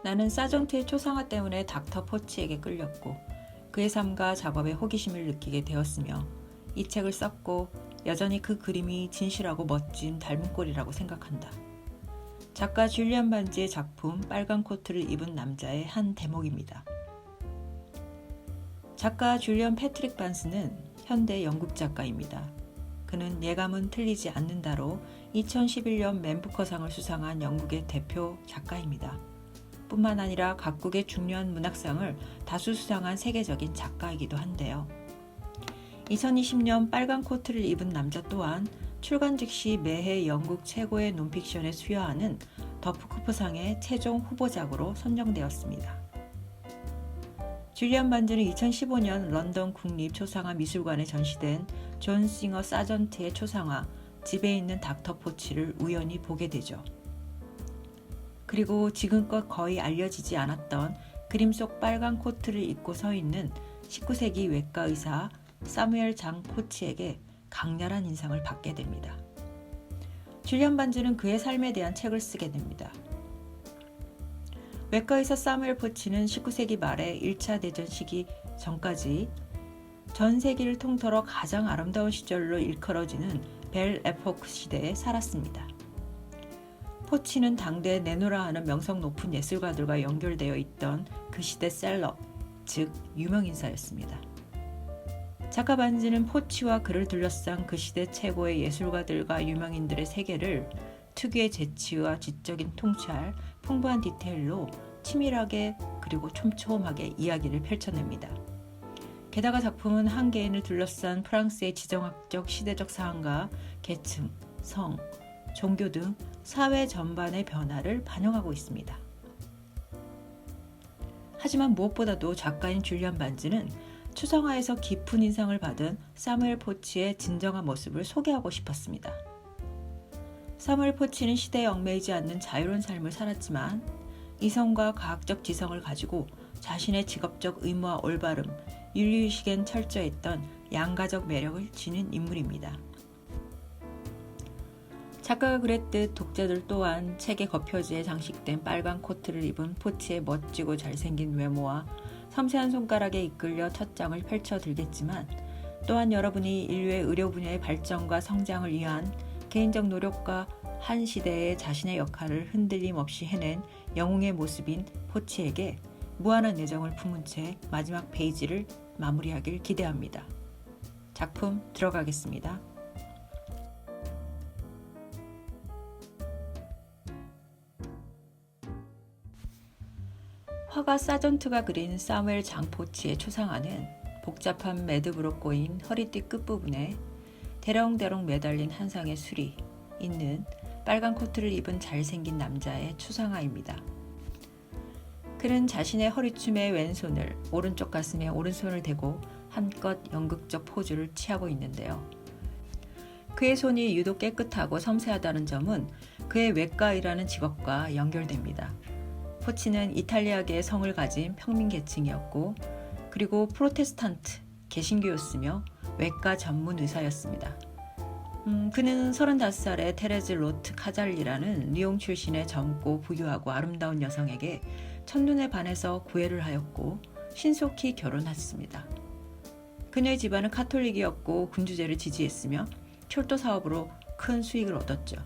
나는 사전트의 초상화 때문에 닥터 포치에게 끌렸고 그의 삶과 작업에 호기심을 느끼게 되었으며 이 책을 썼고 여전히 그 그림이 진실하고 멋진 닮은 꼴이라고 생각한다. 작가 줄리안 반지의 작품 빨간 코트를 입은 남자의 한 대목입니다. 작가 줄리안 패트릭 반스는 현대 영국 작가입니다. 그는 예감은 틀리지 않는다로 2011년 맨부커상을 수상한 영국의 대표 작가입니다. 뿐만 아니라 각국의 중요한 문학상을 다수 수상한 세계적인 작가이기도 한데요. 2020년 빨간 코트를 입은 남자 또한 출간 즉시 매해 영국 최고의 논픽션에 수여하는 더프코프상의 최종 후보작으로 선정되었습니다. 줄리안 반즈는 2015년 런던 국립초상화 미술관에 전시된 존 싱어 사전트의 초상화 집에 있는 닥터 포치를 우연히 보게 되죠. 그리고 지금껏 거의 알려지지 않았던 그림 속 빨간 코트를 입고 서 있는 19세기 외과 의사 사무엘 장 포치에게 강렬한 인상을 받게 됩니다. 줄리안 반즈는 그의 삶에 대한 책을 쓰게 됩니다. 외과의사 사무엘 포치는 19세기 말에 1차 대전 시기 전까지 전 세계를 통틀어 가장 아름다운 시절로 일컬어지는 벨 에포크 시대에 살았습니다. 포치는 당대 내노라 하는 명성 높은 예술가들과 연결되어 있던 그 시대 셀럽, 즉 유명인사였습니다. 작가 반지는 포치와 그를 둘러싼 그 시대 최고의 예술가들과 유명인들의 세계를 특유의 재치와 지적인 통찰, 풍부한 디테일로 치밀하게 그리고 촘촘하게 이야기를 펼쳐냅니다. 게다가 작품은 한 개인을 둘러싼 프랑스의 지정학적 시대적 사안과 계층, 성, 종교 등 사회 전반의 변화를 반영하고 있습니다. 하지만 무엇보다도 작가인 줄리안 반즈는 초상화에서 깊은 인상을 받은 사무엘 포치의 진정한 모습을 소개하고 싶었습니다. 사무엘 포치는 시대에 얽매이지 않는 자유로운 삶을 살았지만 이성과 과학적 지성을 가지고 자신의 직업적 의무와 올바름, 윤리의식엔 철저했던 양가적 매력을 지닌 인물입니다. 작가가 그랬듯 독자들 또한 책의 겉표지에 장식된 빨간 코트를 입은 포치의 멋지고 잘생긴 외모와 섬세한 손가락에 이끌려 첫 장을 펼쳐들겠지만 또한 여러분이 인류의 의료 분야의 발전과 성장을 위한 개인적 노력과 한 시대의 자신의 역할을 흔들림 없이 해낸 영웅의 모습인 포치에게 무한한 애정을 품은 채 마지막 페이지를 마무리하길 기대합니다. 작품 들어가겠습니다. 화가 사전트가 그린 사무엘 장 포치의 초상화는 복잡한 매듭으로 꼬인 허리띠 끝부분에 대렁대렁 매달린 한 쌍의 술이 있는 빨간 코트를 입은 잘생긴 남자의 초상화입니다. 그는 자신의 허리춤에 왼손을, 오른쪽 가슴에 오른손을 대고 한껏 연극적 포즈를 취하고 있는데요. 그의 손이 유독 깨끗하고 섬세하다는 점은 그의 외과의라는 직업과 연결됩니다. 포치는 이탈리아계의 성을 가진 평민 계층이었고 그리고 프로테스탄트, 개신교였으며 외과 전문 의사였습니다. 그는 35살의 테레즈 로트 카잘리라는 리옹 출신의 젊고 부유하고 아름다운 여성에게 첫눈에 반해서 구애를 하였고 신속히 결혼했습니다. 그녀의 집안은 카톨릭이었고 군주제를 지지했으며 철도 사업으로 큰 수익을 얻었죠.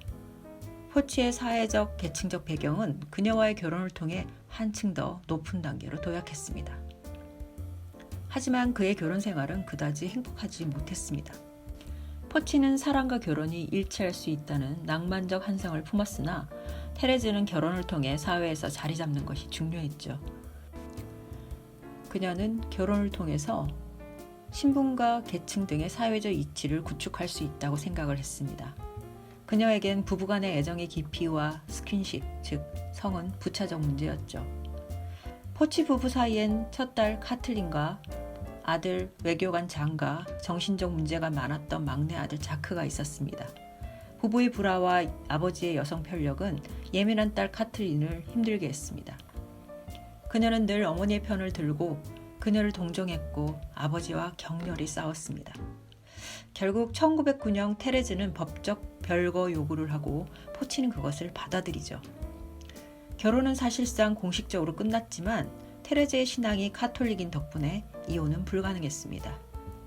포치의 사회적, 계층적 배경은 그녀와의 결혼을 통해 한층 더 높은 단계로 도약했습니다. 하지만 그의 결혼 생활은 그다지 행복하지 못했습니다. 포치는 사랑과 결혼이 일치할 수 있다는 낭만적 환상을 품었으나 테레즈는 결혼을 통해 사회에서 자리 잡는 것이 중요했죠. 그녀는 결혼을 통해서 신분과 계층 등의 사회적 이치를 구축할 수 있다고 생각을 했습니다. 그녀에겐 부부간의 애정의 깊이와 스킨십, 즉 성은 부차적 문제였죠. 포치 부부 사이엔 첫 딸 카틀린과 아들 외교관 장과 정신적 문제가 많았던 막내 아들 자크가 있었습니다. 부부의 불화와 아버지의 여성 편력은 예민한 딸 카틀린을 힘들게 했습니다. 그녀는 늘 어머니의 편을 들고 그녀를 동정했고 아버지와 격렬히 싸웠습니다. 결국 1909년 테레즈는 법적 별거 요구를 하고 포치는 그것을 받아들이죠. 결혼은 사실상 공식적으로 끝났지만 테레제의 신앙이 카톨릭인 덕분에 이혼은 불가능했습니다.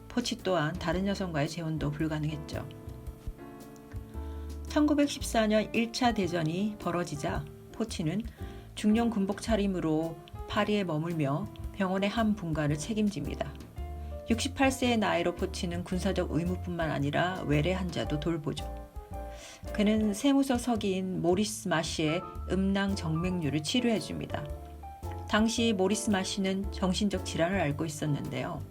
포치 또한 다른 여성과의 재혼도 불가능했죠. 1914년 1차 대전이 벌어지자 포치는 중령 군복 차림으로 파리에 머물며 병원의 한 분과를 책임집니다. 68세의 나이로 포치는 군사적 의무뿐만 아니라 외래 환자도 돌보죠. 그는 세무서 서기인 모리스 마시의 음낭 정맥류를 치료해줍니다. 당시 모리스 마시는 정신적 질환을 앓고 있었는데요.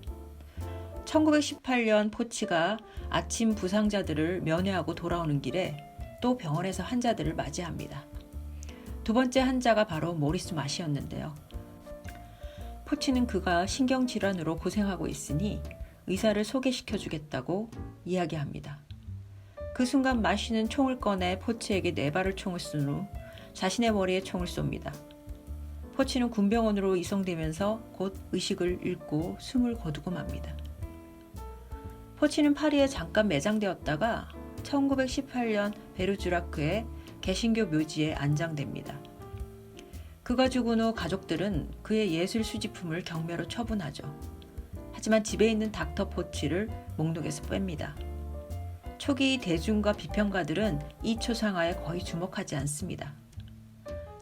1918년 포치가 아침 부상자들을 면회하고 돌아오는 길에 또 병원에서 환자들을 맞이합니다. 두 번째 환자가 바로 모리스 마시였는데요. 포치는 그가 신경질환으로 고생하고 있으니 의사를 소개시켜주겠다고 이야기합니다. 그 순간 마시는 총을 꺼내 포치에게 4발을 총을 쏜 후 자신의 머리에 총을 쏩니다. 포치는 군병원으로 이송되면서 곧 의식을 잃고 숨을 거두고 맙니다. 포치는 파리에 잠깐 매장되었다가 1918년 베르주라크의 개신교 묘지에 안장됩니다. 그가 죽은 후 가족들은 그의 예술 수집품을 경매로 처분하죠. 하지만 집에 있는 닥터 포치를 목록에서 뺍니다. 초기 대중과 비평가들은 이 초상화에 거의 주목하지 않습니다.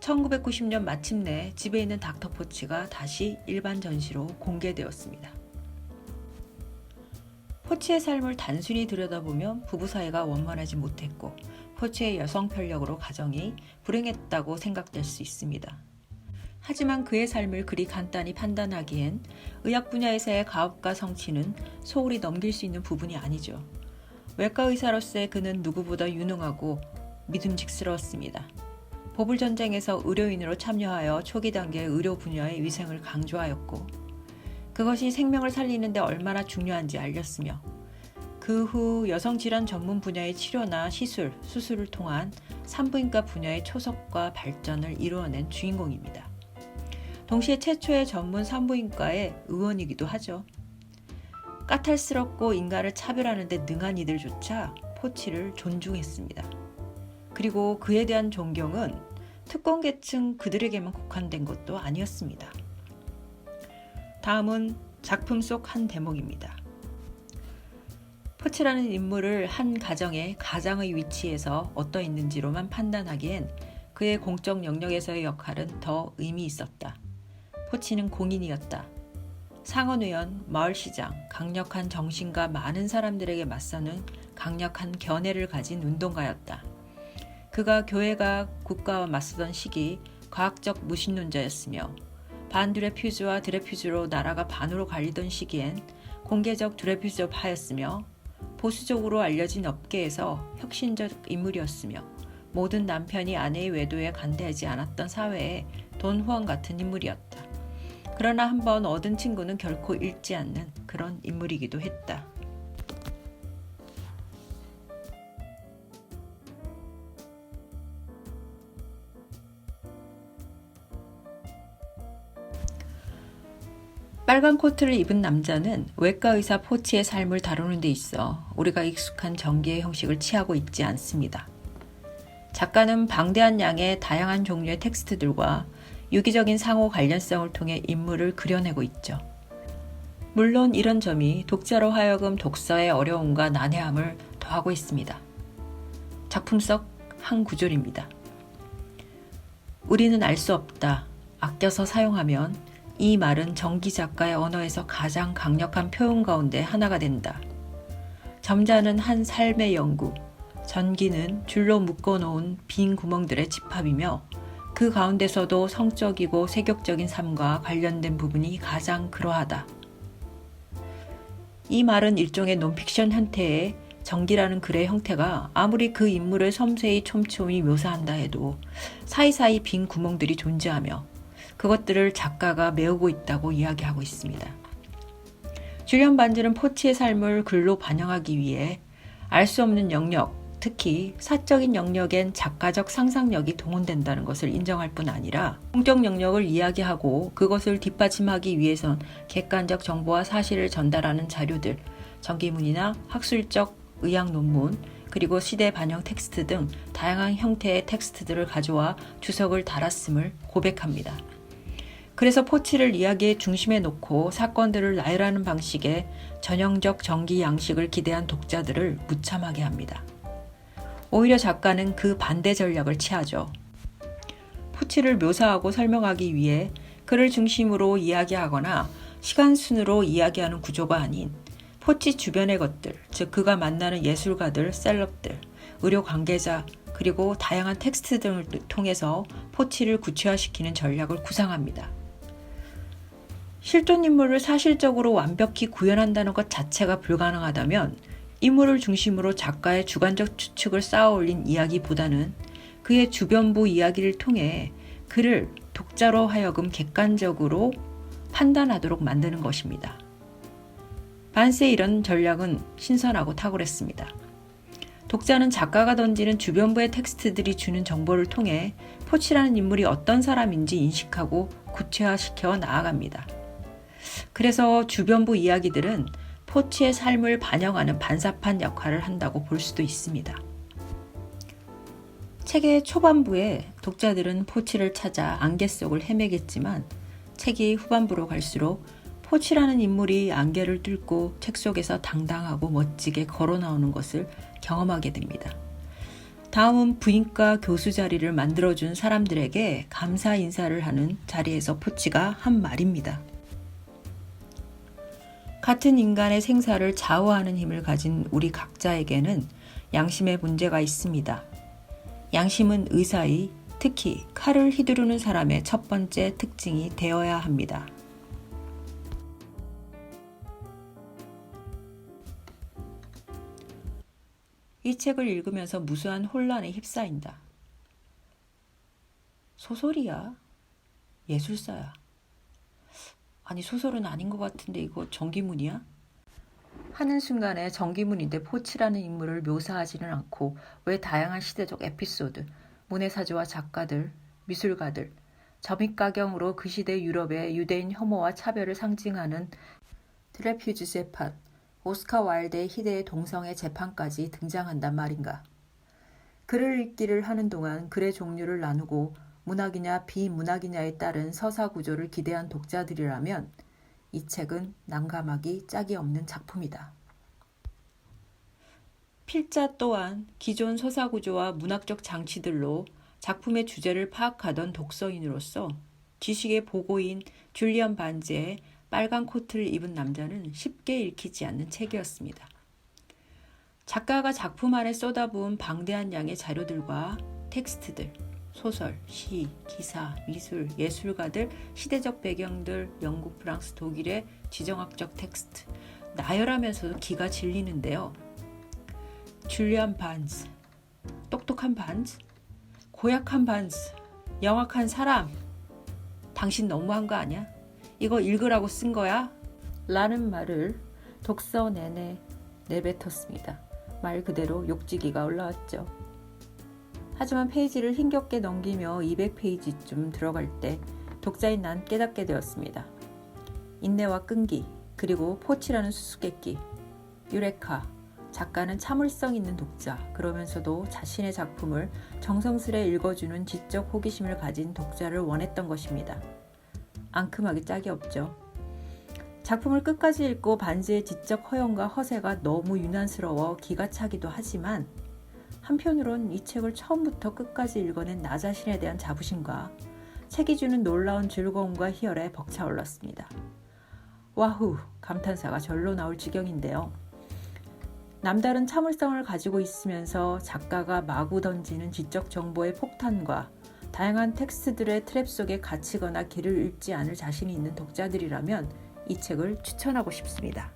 1990년 마침내 집에 있는 닥터 포치가 다시 일반 전시로 공개되었습니다. 포치의 삶을 단순히 들여다보면 부부 사이가 원만하지 못했고 포치의 여성 편력으로 가정이 불행했다고 생각될 수 있습니다. 하지만 그의 삶을 그리 간단히 판단하기엔 의학 분야에서의 가업과 성취는 소홀히 넘길 수 있는 부분이 아니죠. 외과 의사로서의 그는 누구보다 유능하고 믿음직스러웠습니다. 보불 전쟁에서 의료인으로 참여하여 초기 단계의 의료 분야의 위생을 강조하였고 그것이 생명을 살리는 데 얼마나 중요한지 알렸으며 그 후 여성질환 전문 분야의 치료나 시술, 수술을 통한 산부인과 분야의 초석과 발전을 이루어낸 주인공입니다. 동시에 최초의 전문 산부인과의 의원이기도 하죠. 까탈스럽고 인간을 차별하는 데 능한 이들조차 포치를 존중했습니다. 그리고 그에 대한 존경은 특권계층 그들에게만 국한된 것도 아니었습니다. 다음은 작품 속 한 대목입니다. 포치라는 인물을 한 가정의 가장의 위치에서 어떠 있는지로만 판단하기엔 그의 공적 영역에서의 역할은 더 의미 있었다. 포치는 공인이었다. 상원의원, 마을시장, 강력한 정신과 많은 사람들에게 맞서는 강력한 견해를 가진 운동가였다. 그가 교회가 국가와 맞서던 시기 과학적 무신론자였으며 반드레퓨즈와 드레퓨즈로 나라가 반으로 갈리던 시기엔 공개적 드레퓨즈파였으며 보수적으로 알려진 업계에서 혁신적 인물이었으며 모든 남편이 아내의 외도에 간대하지 않았던 사회의 돈 후안 같은 인물이었다. 그러나 한번 얻은 친구는 결코 잃지 않는 그런 인물이기도 했다. 빨간 코트를 입은 남자는 외과 의사 포치의 삶을 다루는 데 있어 우리가 익숙한 전기의 형식을 취하고 있지 않습니다. 작가는 방대한 양의 다양한 종류의 텍스트들과 유기적인 상호 관련성을 통해 인물을 그려내고 있죠. 물론 이런 점이 독자로 하여금 독서의 어려움과 난해함을 더하고 있습니다. 작품 속 한 구절입니다. 우리는 알 수 없다. 아껴서 사용하면 이 말은 전기 작가의 언어에서 가장 강력한 표현 가운데 하나가 된다. 점자는 한 삶의 연구, 전기는 줄로 묶어놓은 빈 구멍들의 집합이며 그 가운데서도 성적이고 세격적인 삶과 관련된 부분이 가장 그러하다. 이 말은 일종의 논픽션 형태의 전기라는 글의 형태가 아무리 그 인물을 섬세히 촘촘히 묘사한다 해도 사이사이 빈 구멍들이 존재하며 그것들을 작가가 메우고 있다고 이야기하고 있습니다. 줄리안 반즈는 포치의 삶을 글로 반영하기 위해 알 수 없는 영역, 특히 사적인 영역엔 작가적 상상력이 동원된다는 것을 인정할 뿐 아니라 공적 영역을 이야기하고 그것을 뒷받침하기 위해선 객관적 정보와 사실을 전달하는 자료들, 전기문이나 학술적 의학 논문, 그리고 시대 반영 텍스트 등 다양한 형태의 텍스트들을 가져와 주석을 달았음을 고백합니다. 그래서 포치를 이야기의 중심에 놓고 사건들을 나열하는 방식의 전형적 전기 양식을 기대한 독자들을 무참하게 합니다. 오히려 작가는 그 반대 전략을 취하죠. 포치를 묘사하고 설명하기 위해 그를 중심으로 이야기하거나 시간순으로 이야기하는 구조가 아닌 포치 주변의 것들, 즉 그가 만나는 예술가들, 셀럽들, 의료 관계자, 그리고 다양한 텍스트 등을 통해서 포치를 구체화시키는 전략을 구상합니다. 실존 인물을 사실적으로 완벽히 구현한다는 것 자체가 불가능하다면 인물을 중심으로 작가의 주관적 추측을 쌓아 올린 이야기보다는 그의 주변부 이야기를 통해 그를 독자로 하여금 객관적으로 판단하도록 만드는 것입니다. 반스의 이런 전략은 신선하고 탁월했습니다. 독자는 작가가 던지는 주변부의 텍스트들이 주는 정보를 통해 포치라는 인물이 어떤 사람인지 인식하고 구체화시켜 나아갑니다. 그래서 주변부 이야기들은 포치의 삶을 반영하는 반사판 역할을 한다고 볼 수도 있습니다. 책의 초반부에 독자들은 포치를 찾아 안개 속을 헤매겠지만 책이 후반부로 갈수록 포치라는 인물이 안개를 뚫고 책 속에서 당당하고 멋지게 걸어 나오는 것을 경험하게 됩니다. 다음은 부인과 교수 자리를 만들어준 사람들에게 감사 인사를 하는 자리에서 포치가 한 말입니다. 같은 인간의 생사를 좌우하는 힘을 가진 우리 각자에게는 양심의 문제가 있습니다. 양심은 의사의, 특히 칼을 휘두르는 사람의 첫 번째 특징이 되어야 합니다. 이 책을 읽으면서 무수한 혼란에 휩싸인다. 소설이야? 예술사야? 아니 소설은 아닌 것 같은데 이거 정기문이야? 하는 순간에 정기문인데 포치라는 인물을 묘사하지는 않고 왜 다양한 시대적 에피소드, 문해사조와 작가들, 미술가들, 점입가경으로 그 시대 유럽의 유대인 혐오와 차별을 상징하는 드레퓨지 재판, 오스카 와일드의 희대의 동성애 재판까지 등장한단 말인가. 글을 읽기를 하는 동안 글의 종류를 나누고 문학이냐 비문학이냐에 따른 서사 구조를 기대한 독자들이라면 이 책은 난감하기 짝이 없는 작품이다. 필자 또한 기존 서사 구조와 문학적 장치들로 작품의 주제를 파악하던 독서인으로서 지식의 보고인 줄리안 반즈의 빨간 코트를 입은 남자는 쉽게 읽히지 않는 책이었습니다. 작가가 작품 안에 쏟아부은 방대한 양의 자료들과 텍스트들, 소설, 시, 기사, 미술, 예술가들, 시대적 배경들, 영국, 프랑스, 독일의 지정학적 텍스트, 나열하면서도 기가 질리는데요. 줄리안 반즈, 똑똑한 반즈, 고약한 반즈, 영악한 사람, 당신 너무한 거 아니야? 이거 읽으라고 쓴 거야? 라는 말을 독서 내내 내뱉었습니다. 말 그대로 욕지기가 올라왔죠. 하지만 페이지를 힘겹게 넘기며 200페이지쯤 들어갈 때 독자인 난 깨닫게 되었습니다. 인내와 끈기, 그리고 포치라는 수수께끼, 유레카, 작가는 참을성 있는 독자, 그러면서도 자신의 작품을 정성스레 읽어주는 지적 호기심을 가진 독자를 원했던 것입니다. 앙큼하게 짝이 없죠. 작품을 끝까지 읽고 반즈의 지적 허영과 허세가 너무 유난스러워 기가 차기도 하지만 한편으론 이 책을 처음부터 끝까지 읽어낸 나 자신에 대한 자부심과 책이 주는 놀라운 즐거움과 희열에 벅차올랐습니다. 와후! 감탄사가 절로 나올 지경인데요. 남다른 참을성을 가지고 있으면서 작가가 마구 던지는 지적 정보의 폭탄과 다양한 텍스트들의 트랩 속에 갇히거나 길을 잃지 않을 자신이 있는 독자들이라면 이 책을 추천하고 싶습니다.